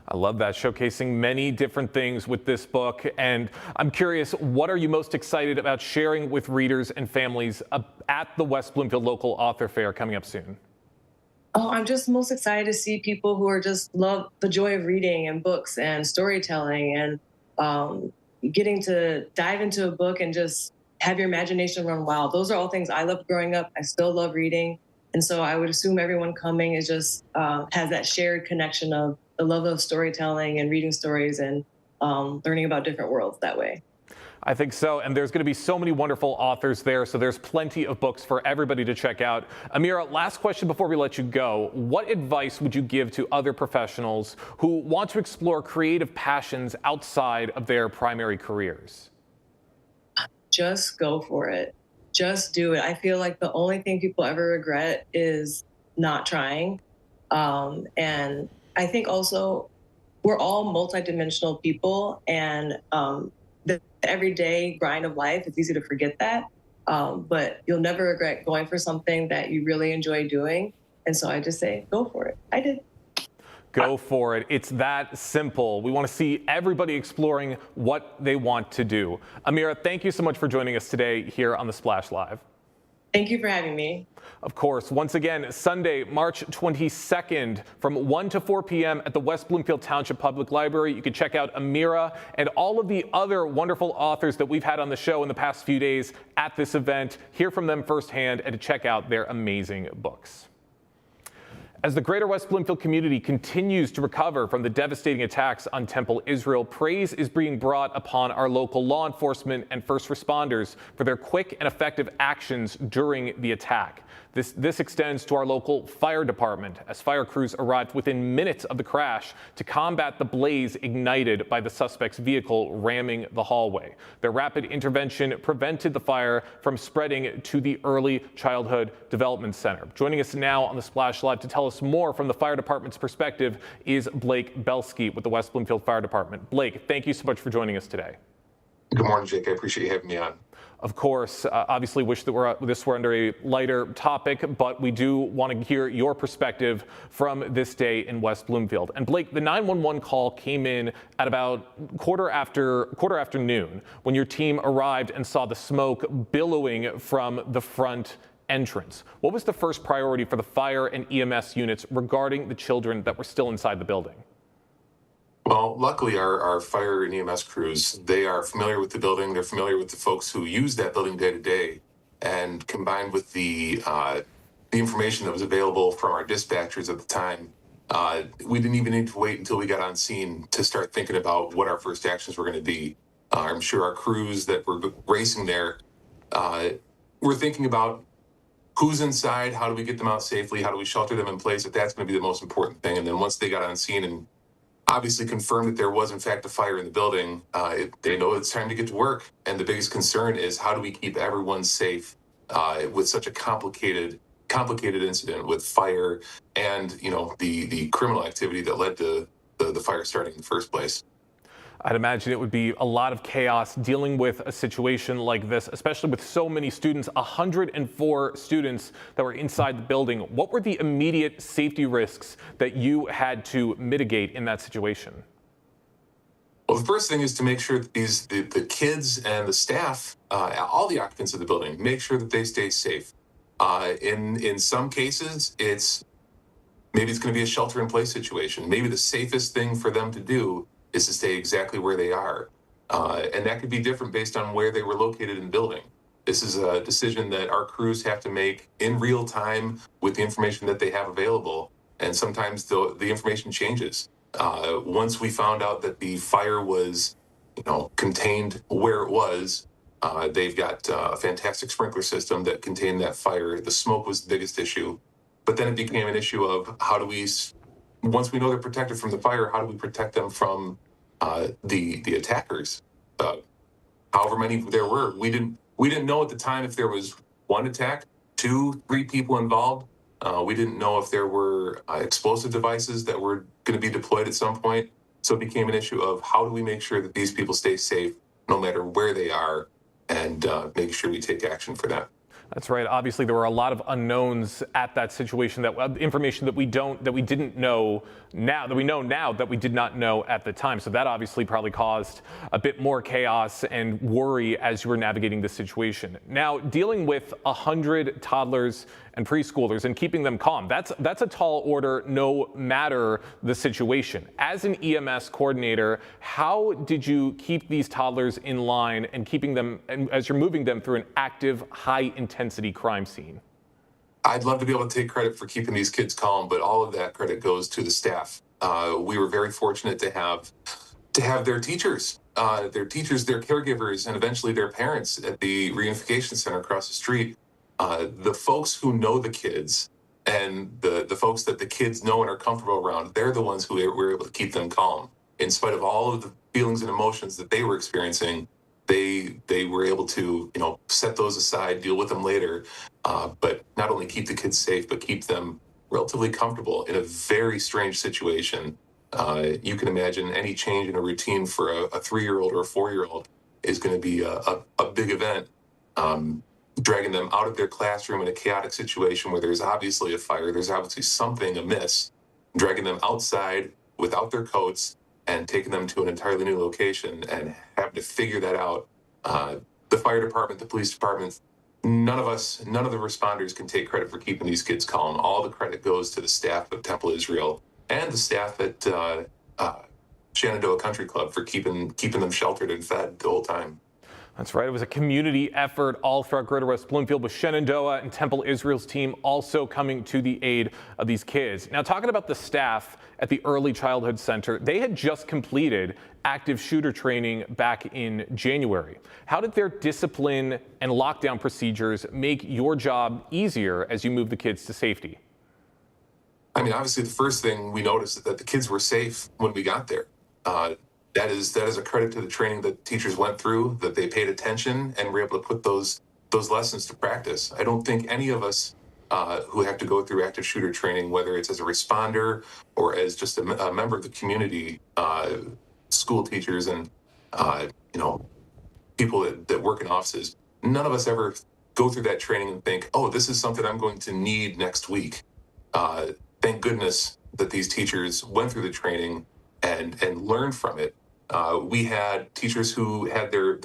I love that, showcasing many different things with this book. And I'm curious, what are you most excited about sharing with readers and families at the West Bloomfield Local Author Fair coming up soon? Oh, I'm just most excited to see people who are just love the joy of reading and books and storytelling and getting to dive into a book and just have your imagination run wild. Those are all things I loved growing up. I still love reading. And so I would assume everyone coming is just has that shared connection of the love of storytelling and reading stories and learning about different worlds that way. I think so, and there's going to be so many wonderful authors there, so there's plenty of books for everybody to check out. Amira, last question before we let you go. What advice would you give to other professionals who want to explore creative passions outside of their primary careers? just go for it. Just do it. I feel like the only thing people ever regret is not trying. And I think also we're all multidimensional people, and the everyday grind of life, it's easy to forget that. But you'll never regret going for something that you really enjoy doing. And so I just say, go for it. I did. Go for it. It's that simple. We want to see everybody exploring what they want to do. Amira, thank you so much for joining us today here on the Splash Live. Thank you for having me. Of course, once again, Sunday, March 22nd from 1 to 4 p.m. at the West Bloomfield Township Public Library. You can check out Amira and all of the other wonderful authors that we've had on the show in the past few days at this event, hear from them firsthand, and to check out their amazing books. As the Greater West Bloomfield community continues to recover from the devastating attacks on Temple Israel, praise is being brought upon our local law enforcement and first responders for their quick and effective actions during the attack. This extends to our local fire department as fire crews arrived within minutes of the crash to combat the blaze ignited by the suspect's vehicle ramming the hallway. Their rapid intervention prevented the fire from spreading to the Early Childhood Development Center. Joining us now on the Splash Live to tell us more from the fire department's perspective is Blake Belsky with the West Bloomfield Fire Department. Blake, thank you so much for joining us today. Good morning, Jake. I appreciate you having me on. Of course, obviously wish that this were under a lighter topic, but we do want to hear your perspective from this day in West Bloomfield. And Blake, the 911 call came in at about quarter after noon when your team arrived and saw the smoke billowing from the front entrance. What was the first priority for the fire and EMS units regarding the children that were still inside the building? Well, luckily, our fire and EMS crews, they are familiar with the building. They're familiar with the folks who use that building day to day. And combined with the information that was available from our dispatchers at the time, we didn't even need to wait until we got on scene to start thinking about what our first actions were going to be. I'm sure our crews that were racing there were thinking about who's inside, how do we get them out safely, how do we shelter them in place, if that's going to be the most important thing. And then once they got on scene and obviously confirmed that there was in fact a fire in the building, they know it's time to get to work. And the biggest concern is how do we keep everyone safe with such a complicated incident with fire and the criminal activity that led to the fire starting in the first place. I'd imagine it would be a lot of chaos dealing with a situation like this, especially with so many students, 104 students that were inside the building. What were the immediate safety risks that you had to mitigate in that situation? Well, the first thing is to make sure that the kids and the staff, all the occupants of the building, make sure that they stay safe. In some cases, maybe it's going to be a shelter-in-place situation. Maybe the safest thing for them to do is to stay exactly where they are. And that could be different based on where they were located in the building. This is a decision that our crews have to make in real time with the information that they have available. And sometimes the information changes. Once we found out that the fire was, contained where it was, they've got a fantastic sprinkler system that contained that fire. The smoke was the biggest issue. But then it became an issue of once we know they're protected from the fire, how do we protect them from the attackers? However many there were, we didn't know at the time if there was one attack, 2, 3 people involved. We didn't know if there were explosive devices that were going to be deployed at some point. So it became an issue of how do we make sure that these people stay safe no matter where they are, and make sure we take action for that. That's right. Obviously, there were a lot of unknowns at that situation, that information that we didn't know now, that we know now that we did not know at the time. So that obviously probably caused a bit more chaos and worry as you were navigating this situation. Now, dealing with 100 toddlers and preschoolers and keeping them calm, that's a tall order no matter the situation. As an EMS coordinator, how did you keep these toddlers in line and keeping them, and as you're moving them through an active, high-intensity crime scene? I'd love to be able to take credit for keeping these kids calm, but all of that credit goes to the staff. We were very fortunate to have their teachers, their caregivers, and eventually their parents at the reunification center across the street. The folks who know the kids and the folks that the kids know and are comfortable around, they're the ones who were able to keep them calm. In spite of all of the feelings and emotions that they were experiencing, they were able to, set those aside, deal with them later, but not only keep the kids safe, but keep them relatively comfortable in a very strange situation. You can imagine any change in a routine for a 3-year-old or a 4-year-old is going to be a big event. Dragging them out of their classroom in a chaotic situation where there's obviously a fire, there's obviously something amiss, dragging them outside without their coats and taking them to an entirely new location and having to figure that out. The fire department, the police department, none of the responders can take credit for keeping these kids calm. All the credit goes to the staff of Temple Israel and the staff at Shenandoah Country Club for keeping them sheltered and fed the whole time. That's right. It was a community effort all throughout Greater West Bloomfield, with Shenandoah and Temple Israel's team also coming to the aid of these kids. Now, talking about the staff at the Early Childhood Center, they had just completed active shooter training back in January. How did their discipline and lockdown procedures make your job easier as you move the kids to safety? I mean, obviously, the first thing we noticed is that the kids were safe when we got there. That is a credit to the training that teachers went through, that they paid attention and were able to put those lessons to practice. I don't think any of us who have to go through active shooter training, whether it's as a responder or as just a member of the community, school teachers and people that work in offices, none of us ever go through that training and think, oh, this is something I'm going to need next week. Thank goodness that these teachers went through the training and learned from it. We had teachers who had their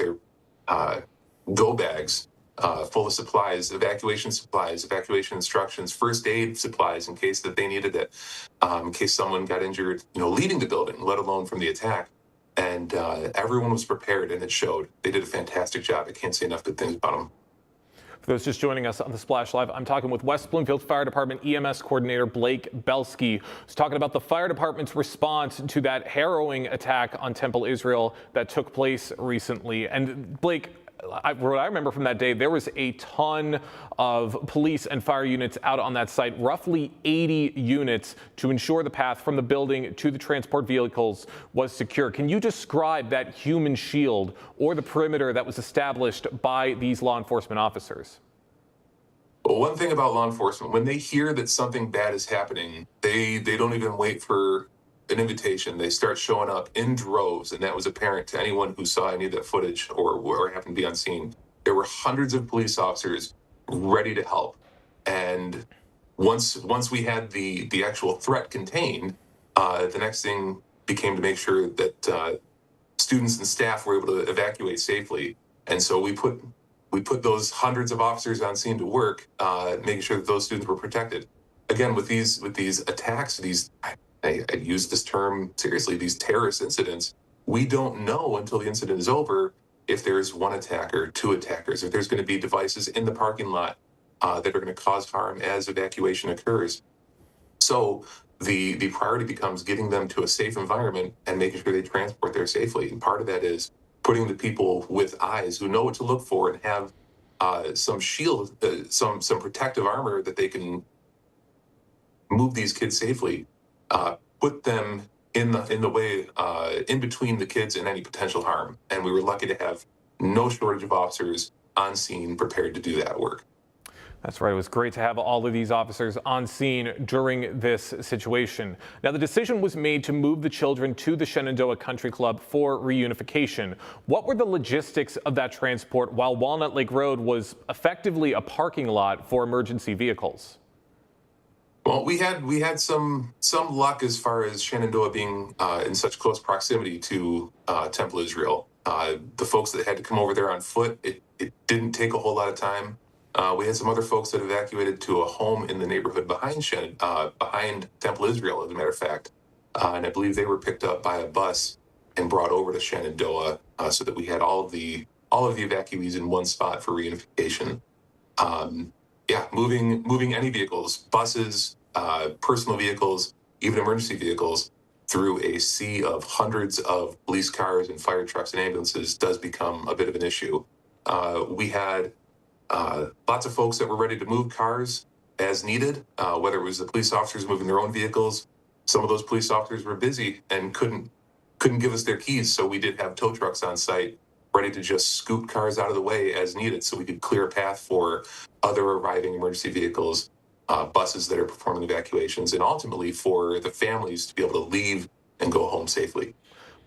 go bags full of supplies, evacuation instructions, first aid supplies in case that they needed it, in case someone got injured, leaving the building, let alone from the attack. And everyone was prepared, and it showed. They did a fantastic job. I can't say enough good things about them. For those just joining us on the Splash Live, I'm talking with West Bloomfield Fire Department EMS Coordinator Blake Belsky, who's talking about the fire department's response to that harrowing attack on Temple Israel that took place recently. And Blake, what I remember from that day, there was a ton of police and fire units out on that site, roughly 80 units, to ensure the path from the building to the transport vehicles was secure. Can you describe that human shield or the perimeter that was established by these law enforcement officers? Well, one thing about law enforcement, when they hear that something bad is happening, they don't even wait for an invitation. They start showing up in droves, and that was apparent to anyone who saw any of that footage or happened to be on scene. There were hundreds of police officers ready to help. And once we had the actual threat contained, the next thing became to make sure that students and staff were able to evacuate safely. And so we put those hundreds of officers on scene to work, making sure that those students were protected. Again, with these attacks, I use this term seriously, these terrorist incidents, we don't know until the incident is over if there's one attacker, two attackers, if there's going to be devices in the parking lot that are going to cause harm as evacuation occurs. So the priority becomes getting them to a safe environment and making sure they transport there safely. And part of that is putting the people with eyes who know what to look for and have some shield, some protective armor that they can move these kids safely. Put them in the way in between the kids and any potential harm. And we were lucky to have no shortage of officers on scene prepared to do that work. That's right. It was great to have all of these officers on scene during this situation. Now, the decision was made to move the children to the Shenandoah Country Club for reunification. What were the logistics of that transport while Walnut Lake Road was effectively a parking lot for emergency vehicles? Well, we had some luck as far as Shenandoah being in such close proximity to Temple Israel. The folks that had to come over there on foot, it didn't take a whole lot of time. We had some other folks that evacuated to a home in the neighborhood behind Temple Israel, as a matter of fact, and I believe they were picked up by a bus and brought over to Shenandoah so that we had all of the evacuees in one spot for reunification. Moving any vehicles, buses, personal vehicles, even emergency vehicles through a sea of hundreds of police cars and fire trucks and ambulances does become a bit of an issue. We had lots of folks that were ready to move cars as needed, whether it was the police officers moving their own vehicles. Some of those police officers were busy and couldn't give us their keys, so we did have tow trucks on site ready to just scoot cars out of the way as needed so we could clear a path for other arriving emergency vehicles, buses that are performing evacuations, and ultimately for the families to be able to leave and go home safely.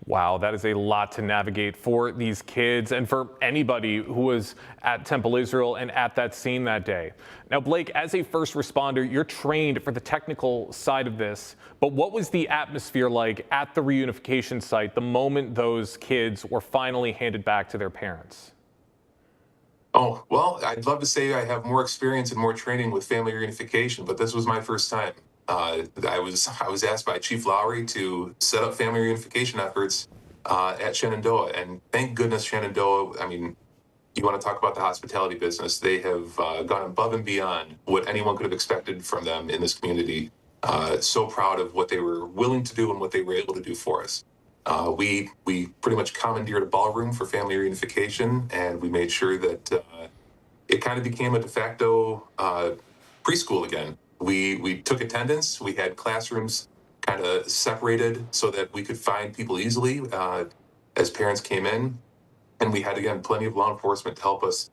Wow, that is a lot to navigate for these kids and for anybody who was at Temple Israel and at that scene that day. Now, Blake, as a first responder, you're trained for the technical side of this, but what was the atmosphere like at the reunification site the moment those kids were finally handed back to their parents? Oh, well, I'd love to say I have more experience and more training with family reunification, but this was my first time. I was asked by Chief Lowry to set up family reunification efforts at Shenandoah, and thank goodness Shenandoah. I mean, you want to talk about the hospitality business? They have gone above and beyond what anyone could have expected from them in this community. So proud of what they were willing to do and what they were able to do for us. We pretty much commandeered a ballroom for family reunification, and we made sure that it kind of became a de facto preschool again. We took attendance. We had classrooms kind of separated so that we could find people easily as parents came in. And we had, again, plenty of law enforcement to help us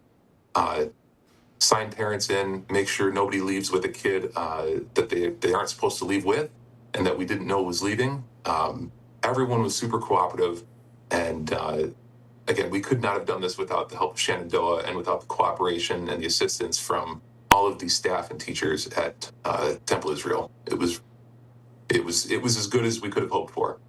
sign parents in, make sure nobody leaves with a kid that they aren't supposed to leave with and that we didn't know was leaving. Everyone was super cooperative. And again, we could not have done this without the help of Shenandoah and without the cooperation and the assistance from all of these staff and teachers at Temple Israel. It was as good as we could have hoped for.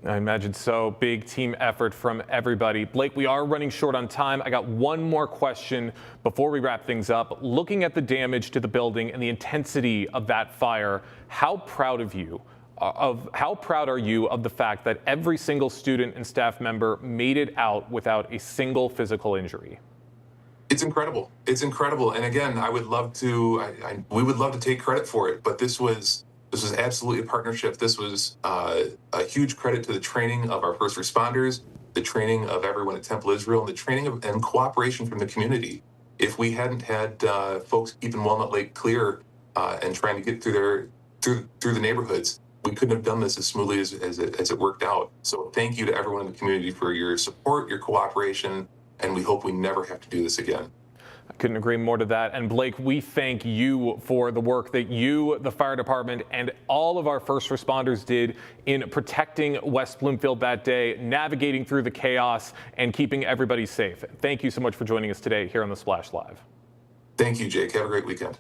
I imagine so. Big team effort from everybody. Blake, we are running short on time. I got one more question before we wrap things up. Looking at the damage to the building and the intensity of that fire, how proud are you of the fact that every single student and staff member made it out without a single physical injury? It's incredible. It's incredible. And again, I would love to, we would love to take credit for it, but this was absolutely a partnership. This was a huge credit to the training of our first responders, the training of everyone at Temple Israel, and the training and cooperation from the community. If we hadn't had folks keeping Walnut Lake clear and trying to get through the neighborhoods, we couldn't have done this as smoothly as it worked out. So thank you to everyone in the community for your support, your cooperation, and we hope we never have to do this again. I couldn't agree more to that. And Blake, we thank you for the work that you, the fire department, and all of our first responders did in protecting West Bloomfield that day, navigating through the chaos, and keeping everybody safe. Thank you so much for joining us today here on The Splash Live. Thank you, Jake. Have a great weekend.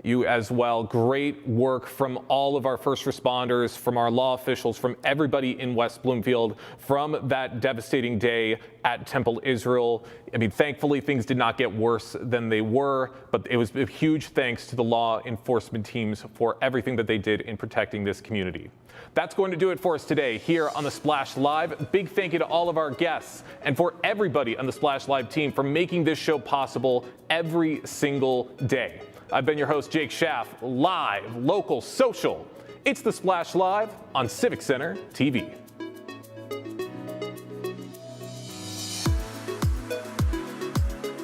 You as well. Great work from all of our first responders, from our law officials, from everybody in West Bloomfield, from that devastating day at Temple Israel. I mean, thankfully, things did not get worse than they were, but it was a huge thanks to the law enforcement teams for everything that they did in protecting this community. That's going to do it for us today here on The Splash Live. Big thank you to all of our guests and for everybody on the Splash Live team for making this show possible every single day. I've been your host, Jake Schaff, live, local, social. It's The Splash Live on Civic Center TV.